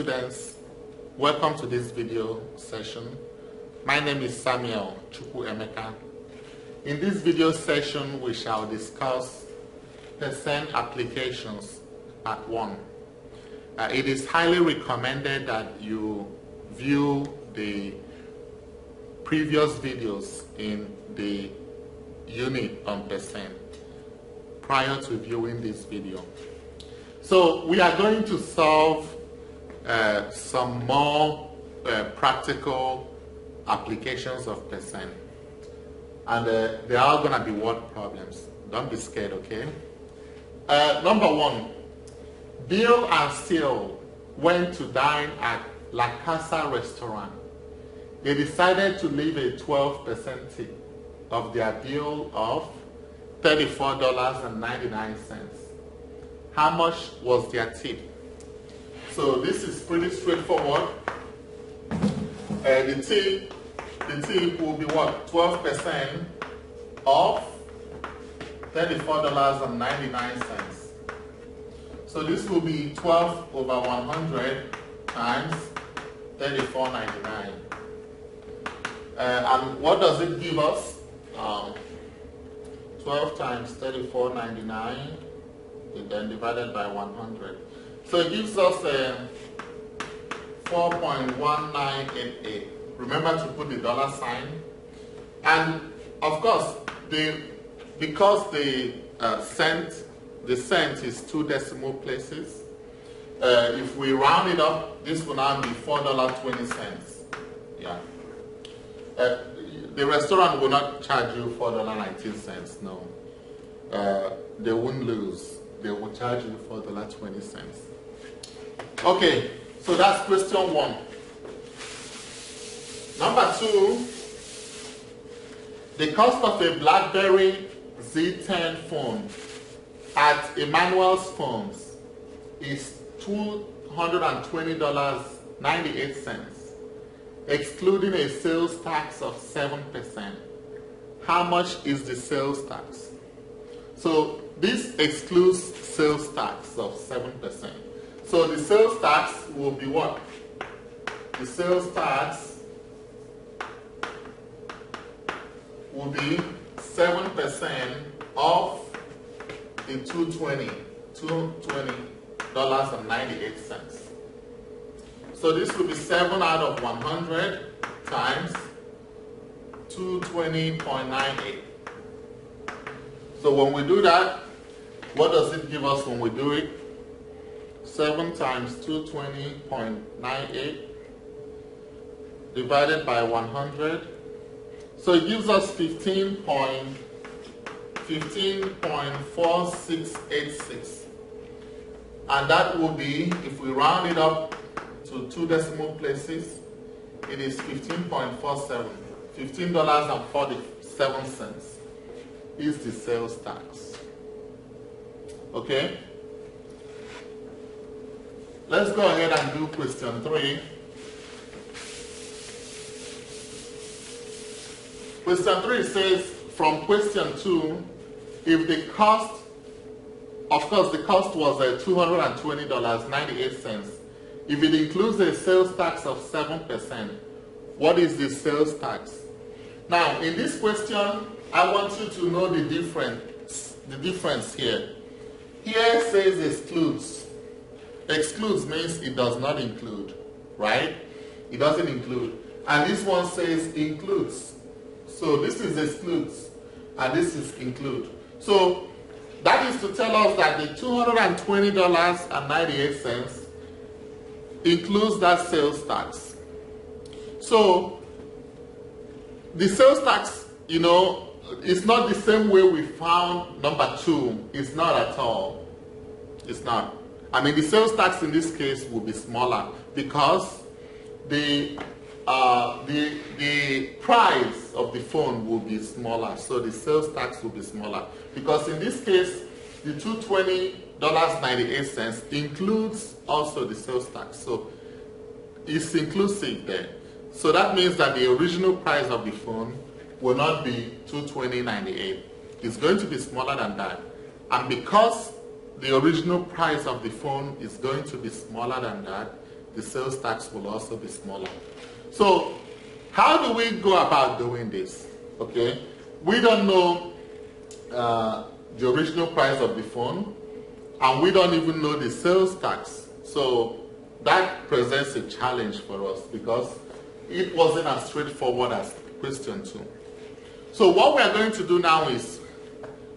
students, welcome to this video session. My name is Samuel Chukwuemeka. In this video session, we shall discuss percent applications part 1. It is highly recommended that you view the previous videos in the unit on percent prior to viewing this video. So we are going to solve some more practical applications of percent, and they are going to be word problems. Don't be scared, okay? Number 1, Bill and Sil went to dine at La Casa restaurant. They decided to leave a 12% tip of their bill of $34.99. How much was their tip? So this is pretty straightforward. The tip will be what? 12% of $34.99. So this will be 12 over 100 times $34.99. And what does it give us? 12 times $34.99 and then divided by 100. So it gives us 4.1988. Remember to put the dollar sign. And of course, because the cent is 2 decimal places, if we round it up, this will now be $4.20. Yeah. The restaurant will not charge you $4.19. No. They won't lose. They will charge you $4.20. Okay, so that's question 1. Number 2, the cost of a BlackBerry Z10 phone at Emmanuel's Phones is $220.98, excluding a sales tax of 7%. How much is the sales tax? So this excludes sales tax of 7%. So the sales tax will be what? The sales tax will be 7% of the $220.98. So this will be 7 out of 100 times 220.98. So when we do that, what does it give us when we do it? 7 times 220.98 divided by 100. So it gives us 15.4686. And that will be, if we round it up to 2 decimal places, it is 15.47. $15.47 is the sales tax. Okay? Let's go ahead and do question 3. Question 3 says, from question 2, if the cost, of course the cost was $220.98. If it includes a sales tax of 7%, what is the sales tax? Now, in this question, I want you to know the difference here. Here it says excludes. Excludes means it does not include, right? It doesn't include. And this one says includes. So this is excludes, and this is include. So that is to tell us that the $220.98 includes that sales tax. So the sales tax, you know, it's not the same way we found number 2. It's not at all. It's not. I mean, the sales tax in this case will be smaller because the price of the phone will be smaller. So the sales tax will be smaller because in this case, the $220.98 includes also the sales tax. So it's inclusive there. So that means that the original price of the phone will not be $220.98. It's going to be smaller than that. And because the original price of the phone is going to be smaller than that, the sales tax will also be smaller. So how do we go about doing this? Okay, we don't know the original price of the phone, and we don't even know the sales tax. So that presents a challenge for us because it wasn't as straightforward as question 2. So what we are going to do now is,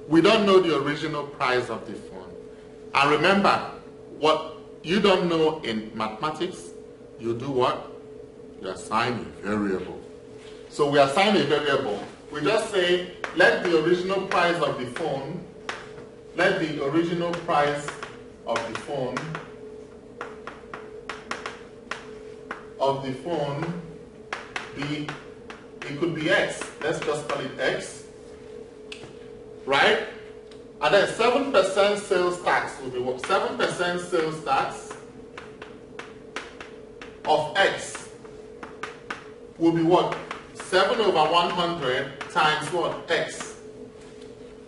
we don't know the original price of the phone. And remember, what you don't know in mathematics, you do what? You assign a variable. So we assign a variable. We just say, let the original price of the phone, be, it could be X. Let's just call it X. Right? And then 7% sales tax will be what? 7% sales tax of X will be what? 7 over 100 times what? X.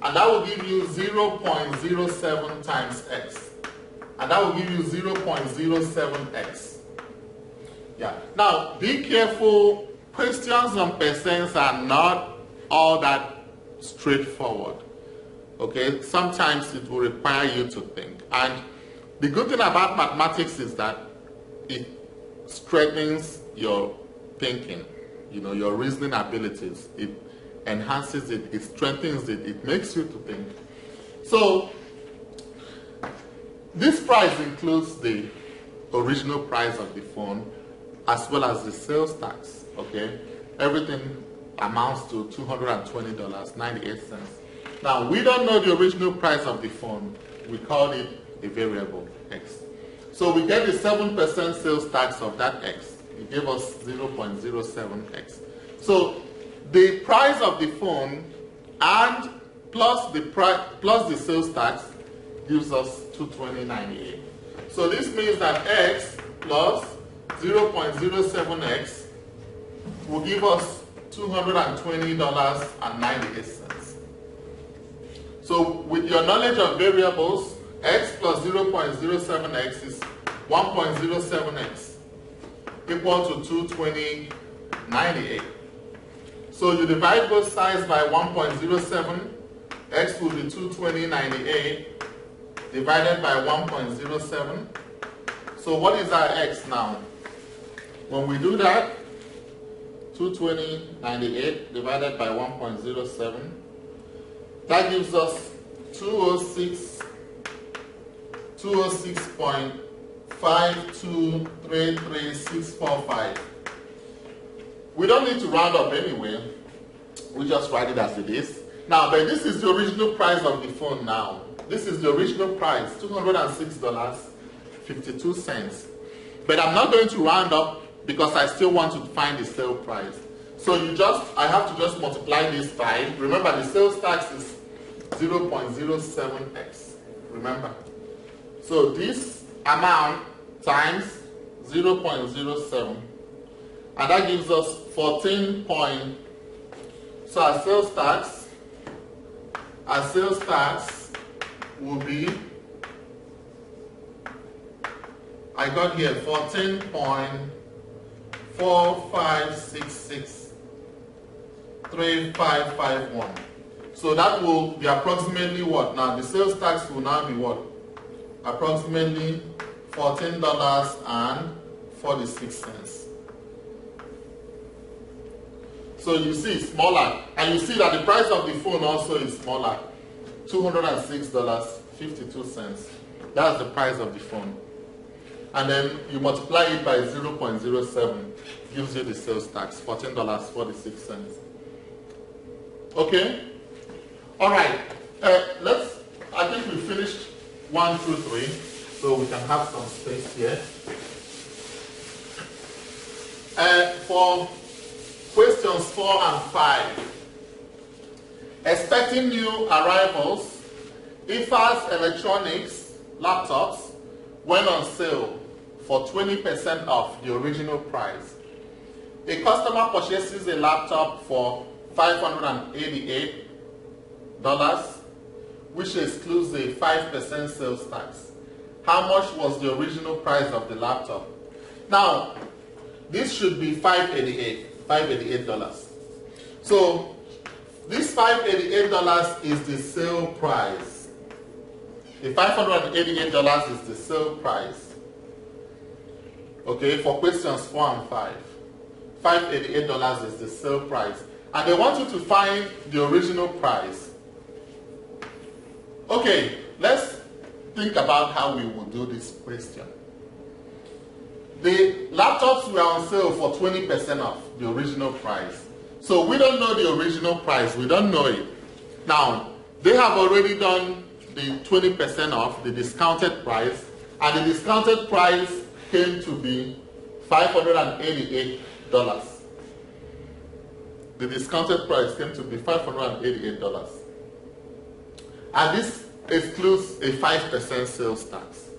And that will give you 0.07 times X. And that will give you 0.07X. Yeah. Now, be careful. Questions on percents are not all that straightforward. Okay? Sometimes it will require you to think. And the good thing about mathematics is that it strengthens your thinking, your reasoning abilities. It enhances it, it strengthens it, it makes you to think. So, this price includes the original price of the phone as well as the sales tax, okay? Everything amounts to $220.98. Now, we don't know the original price of the phone. We call it a variable, X. So we get the 7% sales tax of that X. It gave us 0.07X. So the price of the phone and plus the sales tax gives us $220.98. So this means that X plus 0.07X will give us $220.98. So with your knowledge of variables, X plus 0.07X is 1.07X equal to 220.98. So you divide both sides by 1.07, X will be 220.98 divided by 1.07. So what is our X now? When we do that, 220.98 divided by 1.07, that gives us 206.5233645. We don't need to round up anyway. We just write it as it is. Now, but this is the original price of the phone now. This is the original price, $206.52. But I'm not going to round up because I still want to find the sale price. So I have to just multiply this by, remember the sales tax is 0.07X. Remember. So this amount times 0.07. And that gives us 14 point. So our sales tax will be, I got here 14.45663551. So that will be approximately what? Now the sales tax will now be what? Approximately $14.46. So you see it's smaller, and you see that the price of the phone also is smaller, $206.52. That's the price of the phone. And then you multiply it by 0.07, gives you the sales tax, $14.46. Okay? All right. I think we finished 1 through 3, so we can have some space here. For questions 4 and 5, expecting new arrivals, IFAS Electronics laptops went on sale for 20% off the original price. A customer purchases a laptop for $588, which excludes a 5% sales tax. How much was the original price of the laptop? Now, this should be $588. So, this $588 is the sale price. The $588 is the sale price. Okay, for questions 4 and 5. $588 is the sale price. And they want you to find the original price. Okay, let's think about how we will do this question. The laptops were on sale for 20% off the original price. So we don't know the original price, we don't know it. Now, they have already done the 20% off, the discounted price, and the discounted price came to be $588. The discounted price came to be $588. And this excludes a 5% sales tax.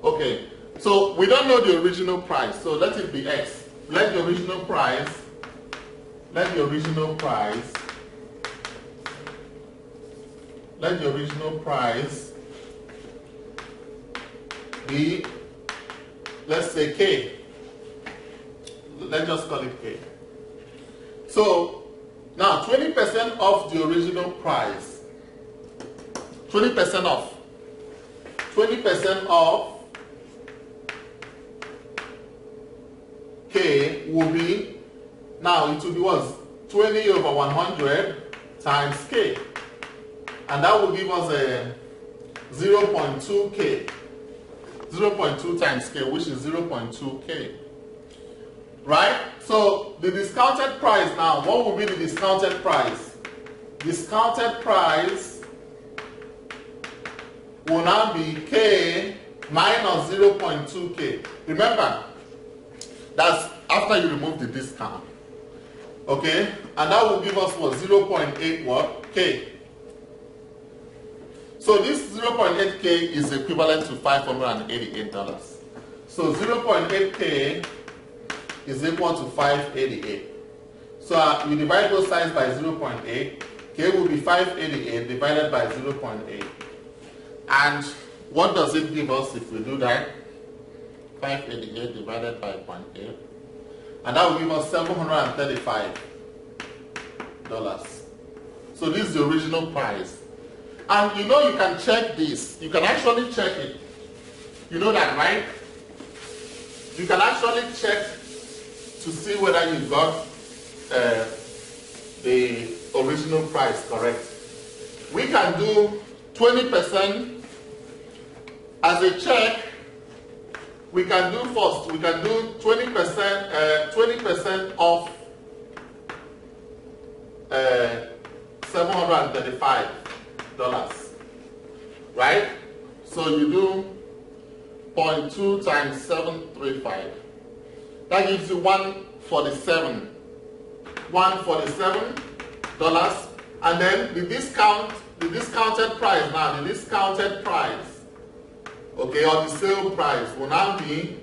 Okay, so we don't know the original price, so let it be X. Let the original price be, let's say K. Let's just call it K. So now 20% off the original price. 20% off. 20% off K will be, now it will be what? 20 over 100 times K. And that will give us a 0.2K. 0.2 times K, which is 0.2K. Right? So the discounted price now, what will be the discounted price? Discounted price will now be K minus 0.2K. Remember, that's after you remove the discount. Okay? And that will give us what? 0.8 what? K. So this 0.8K is equivalent to $588. So 0.8K is equal to 588. So you divide both sides by 0.8. K will be 588 divided by 0.8. And what does it give us if we do that? 588 divided by 0.8. And that will give us $735. So this is the original price. And you know you can check this. You can actually check it. You know that, right? You can actually check to see whether you got the original price correct. We can do 20% as a check. We can do first. We can do 20% off $735. Right? So you do 0.2 times 735. That gives you $147. $147. And then the discounted price now, the discounted price, okay, or the sale price will now be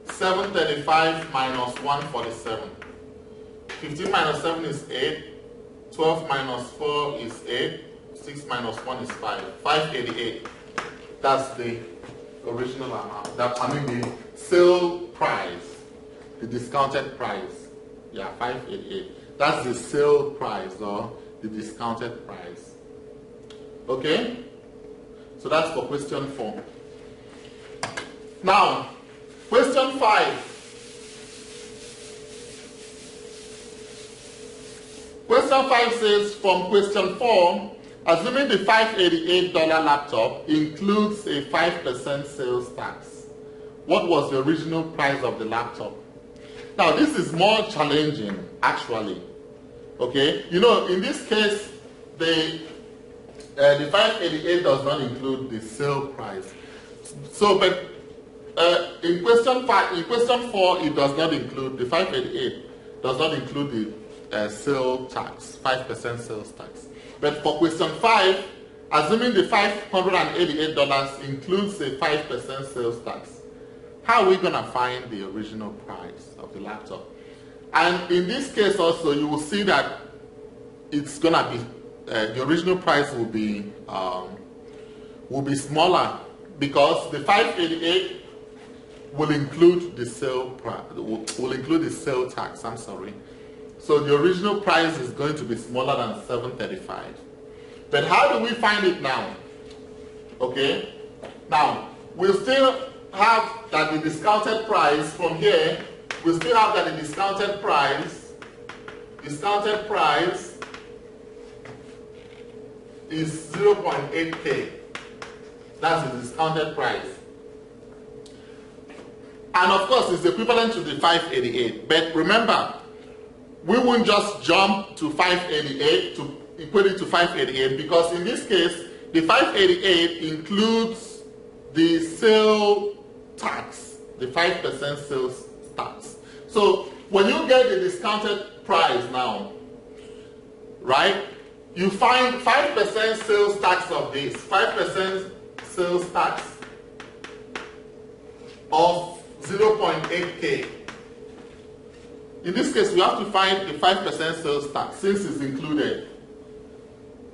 735 minus 147. 15 minus 7 is 8. 12 minus 4 is 8. 6 minus 1 is 5. 588. That's the original amount. The sale price. The discounted price. Yeah, 588. That's the sale price or the discounted price. Okay? So that's for question 4. Now, question 5. Question 5 says, from question 4, assuming the $588 laptop includes a 5% sales tax, what was the original price of the laptop? Now, this is more challenging, actually. Okay? You know, in this case, the $588 does not include the sale price. So, but in question 4, it does not include, the $588 does not include the sale tax, 5% sales tax. But for question 5, assuming the $588 includes a 5% sales tax, how are we going to find the original price of the laptop? And in this case also, you will see that it's going to be, the original price will be smaller, because the $588 will include the sale will include the sale tax. I'm sorry. So the original price is going to be smaller than $735. But how do we find it now? Okay. Now we'll still have that the discounted price from here. We still have that the discounted price is 0.8K. That's the discounted price. And of course, it's equivalent to the 588. But remember, we won't just jump to 588 to equate it to 588, because in this case, the 588 includes the sale tax, the 5% sales tax. So when you get the discounted price now, right, you find 5% sales tax of this, 5% sales tax of 0.8K. In this case, we have to find the 5% sales tax since it's included.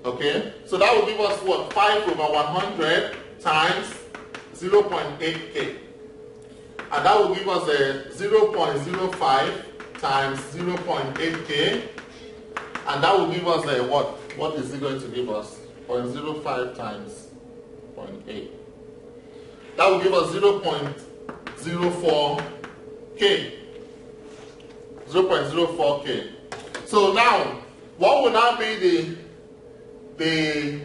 Okay, so that will give us what? 5 over 100 times 0.8K. And that will give us a 0.05 times 0.8K. And that will give us a what? What is it going to give us? 0.05 times 0.8. That will give us 0.04K. 0.04K. So now, what will now be the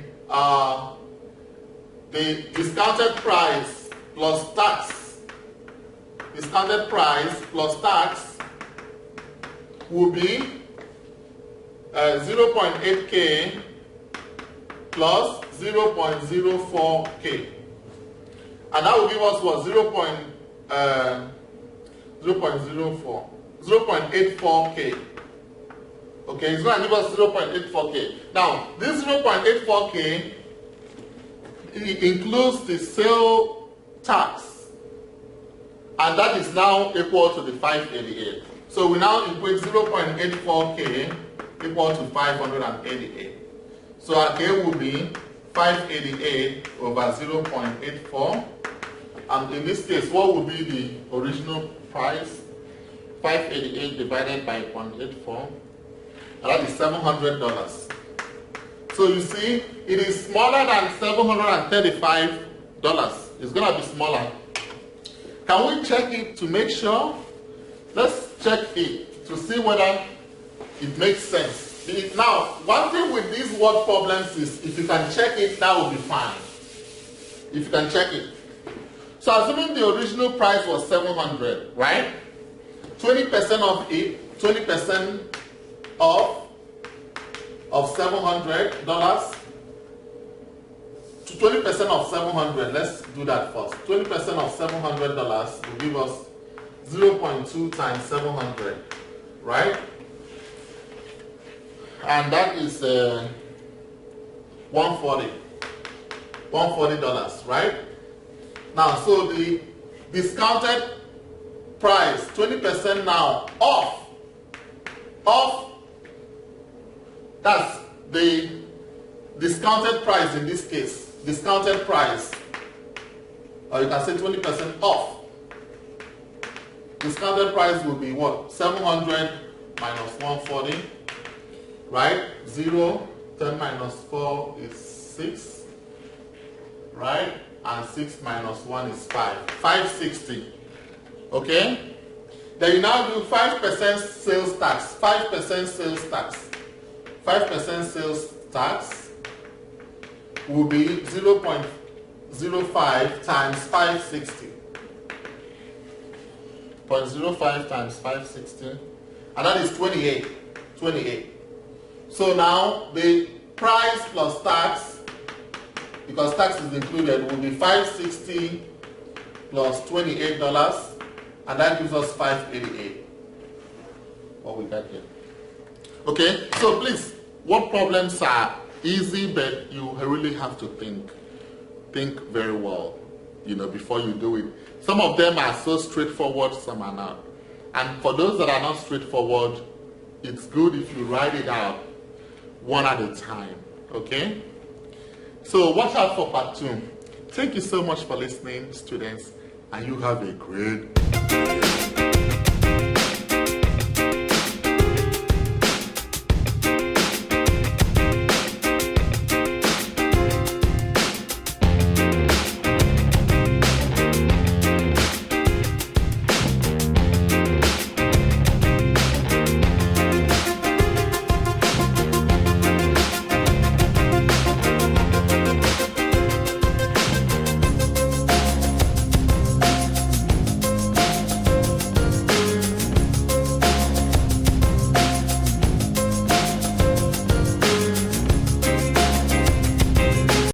discounted price plus tax? Discounted price plus tax will be 0.8K plus 0.04K. And that will give us what? 0.84K. Okay, it's going to give us 0.84K. Now, this 0.84K includes the sale tax, and that is now equal to the 588. So we now equate 0.84K equal to 588. So our K will be 588 over 0.84. And in this case, what will be the original price? 588 divided by 0.84. And that is $700. So you see, it is smaller than $735. It's going to be smaller. Can we check it to make sure? Let's check it to see whether it makes sense. Now, one thing with these word problems is if you can check it, that will be fine. If you can check it. So assuming the original price was $700, right? 20% of it, 20% of $700 to 20% of 700. Let's do that first. 20% of $700 will give us 0.2 times 700, right? And that is $140, right? Now, so the discounted price, 20% now off, that's the discounted price in this case, discounted price, or you can say 20% off. Discounted price will be what? 700 minus 140, right? 0, 10 minus 4 is 6, right? And 6 minus 1 is 5. 560. Okay? Then you now do 5% sales tax. 5% sales tax. 5% sales tax will be 0.05 times 560. 0.05 times 560. And that is 28. 28. So now the price plus tax, because tax is included, will be 560 plus $28, and that gives us 588. What we got here. Okay, so please, what problems are easy, but you really have to think very well, before you do it. Some of them are so straightforward, some are not. And for those that are not straightforward, it's good if you write it out one at a time. Okay? So watch out for part 2. Thank you so much for listening, students, and you have a great day.